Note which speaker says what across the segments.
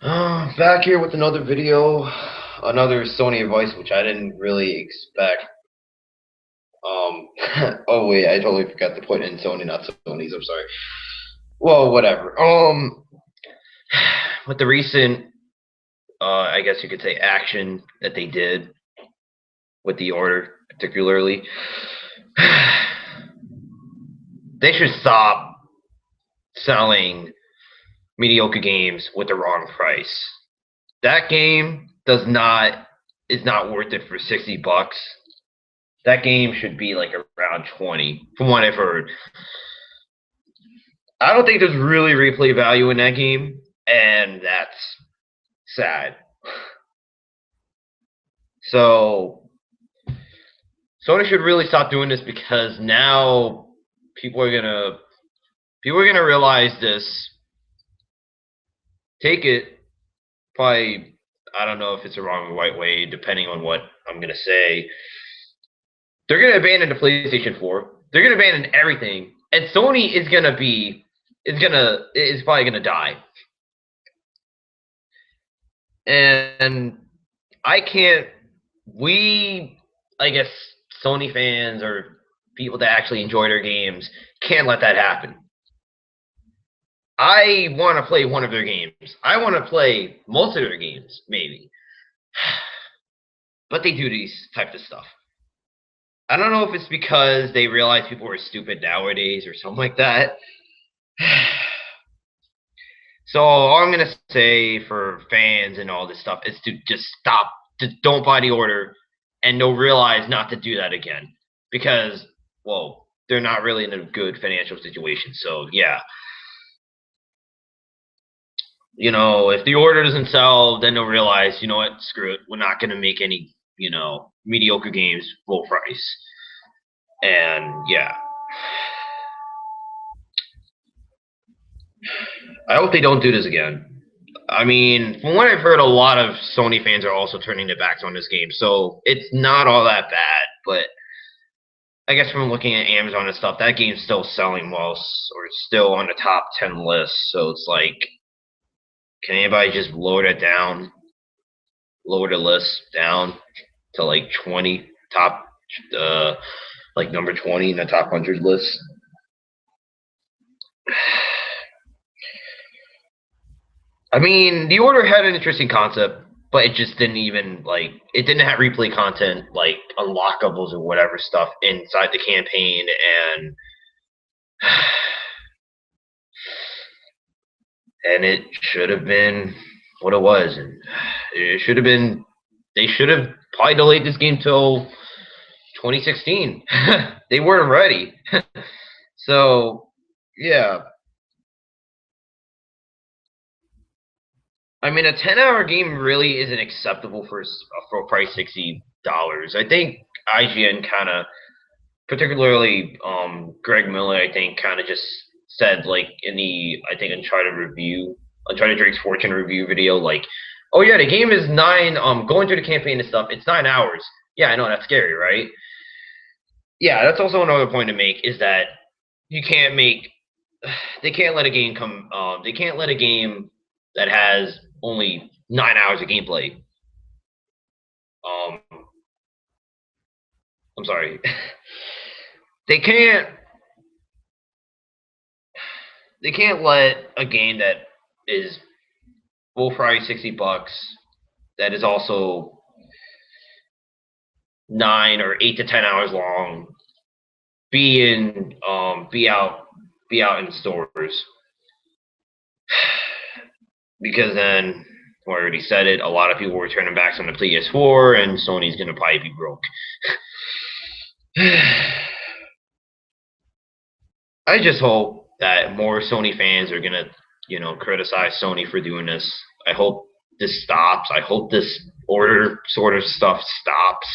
Speaker 1: Back here with another video, another Sony advice, which I didn't really expect. Oh wait, I totally forgot to put in Sony, not Sony's. I'm sorry. Well, whatever. With the recent, I guess you could say, action that they did with the order, particularly, they should stop selling mediocre games with the wrong price. That game does not is not worth it for $60. That game should be like around 20, from what I've heard. I don't think there's really replay value in that game, and that's sad. So Sony should really stop doing this because now people are gonna people are gonna realize this. Take it, probably. I don't know if it's the wrong or right way, depending on what I'm gonna say. They're gonna abandon the PlayStation 4. They're gonna abandon everything, and Sony is probably gonna die. And I can't. We, I guess, Sony fans or people that actually enjoy their games can't let that happen. I want to play one of their games. I want to play most of their games, maybe. But they do these types of stuff. I don't know if it's because they realize people are stupid nowadays or something like that. So all I'm gonna say for fans and all this stuff is to just stop. Just don't buy the order, and they'll realize not to do that again because, well, they're not really in a good financial situation. So yeah, if the order doesn't sell, then they'll realize, you know what, screw it. We're not gonna make any, mediocre games full price. And yeah, I hope they don't do this again. I mean, from what I've heard, a lot of Sony fans are also turning their backs on this game, so it's not all that bad. But I guess from looking at Amazon and stuff, that game's still selling well, or it's still on the top 10 list. So it's like, can anybody just lower that down, lower the list down to like 20 top, like number 20 in the top 100 list? I mean, the order had an interesting concept, but it just didn't even it didn't have replay content like unlockables or whatever stuff inside the campaign, and it should have been what it was, and it should have been. They should have probably delayed this game till 2016. They weren't ready, so yeah. I mean, a 10-hour game really isn't acceptable for a price $60. I think IGN kind of, particularly Greg Miller, I think kind of just said like in the Uncharted Drake's Fortune review video, like, oh yeah, the game is 9. Going through the campaign and stuff, it's 9 hours. Yeah, I know that's scary, right? Yeah, that's also another point to make is that you can't make they can't let a game come they can't let a game that has only 9 hours of gameplay. Um, I'm sorry. they can't they can't let a game that is full price $60 that is also 9 or 8 to 10 hours long be out in stores because then, I already said it, a lot of people were turning backs on the PS4, and Sony's gonna probably be broke. I just hope that more Sony fans are gonna, criticize Sony for doing this. I hope this stops. I hope this order sort of stuff stops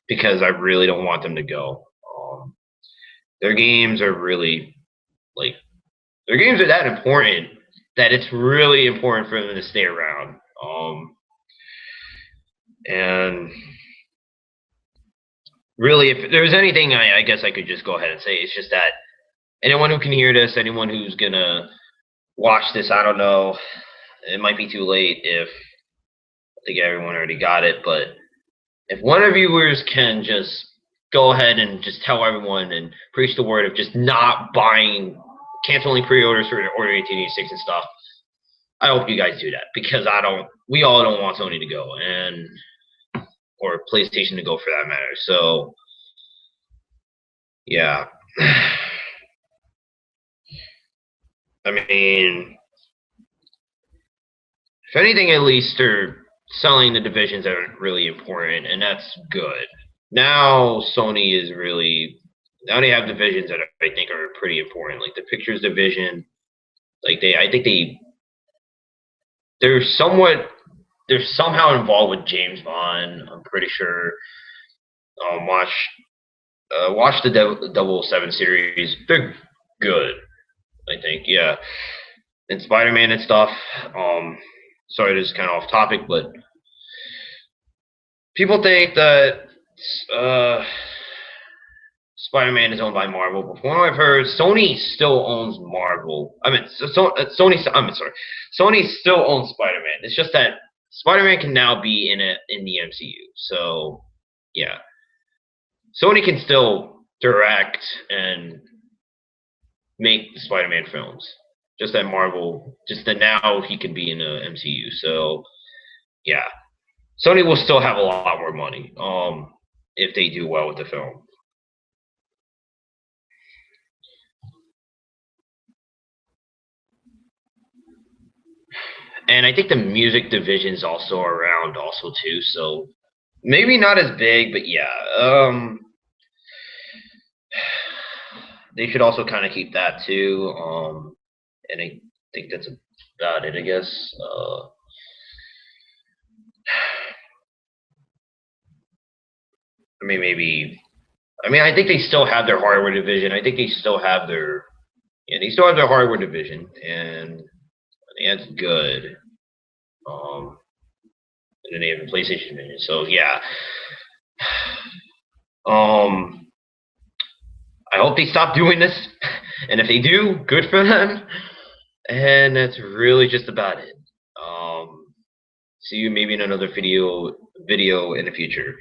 Speaker 1: because I really don't want them to go. Their games are really like their games are that important that it's really important for them to stay around. And really, if there's anything I guess I could just go ahead and say, it's just that anyone who can hear this, anyone who's gonna watch this, I don't know, it might be too late if I think everyone already got it, but if one of you viewers can just go ahead and just tell everyone and preach the word of just not buying, canceling pre-orders for Order 1886 and stuff, I hope you guys do that because we all don't want Sony to go or PlayStation to go for that matter. So, yeah. I mean, if anything, at least they're selling the divisions that are really important, and that's good. Now Sony is really now they have divisions that I think are pretty important, like the pictures division. Like I think they're somehow involved with James Bond. I'm pretty sure. Watch the 007 series. They're good. I think, yeah. And Spider-Man and stuff. Sorry, this is kind of off topic, but people think that uh, Spider-Man is owned by Marvel. But from what I've heard, Sony still owns Marvel. I mean, Sony still owns Spider-Man. It's just that Spider-Man can now be in the MCU. So, yeah, Sony can still direct and make the Spider-Man films. Just that Marvel, just that now he can be in the MCU. So, yeah, Sony will still have a lot more money. If they do well with the film. And I think the music division's also around also too, so maybe not as big, but yeah. They should also kind of keep that too. And I think that's about it, I guess. I mean, maybe. I mean, I think they still have their hardware division. I think they still have they still have their hardware division, and I think that's good. Um, and then they have the PlayStation division. So yeah. I hope they stop doing this, and if they do, good for them. And that's really just about it. See you maybe in another video in the future.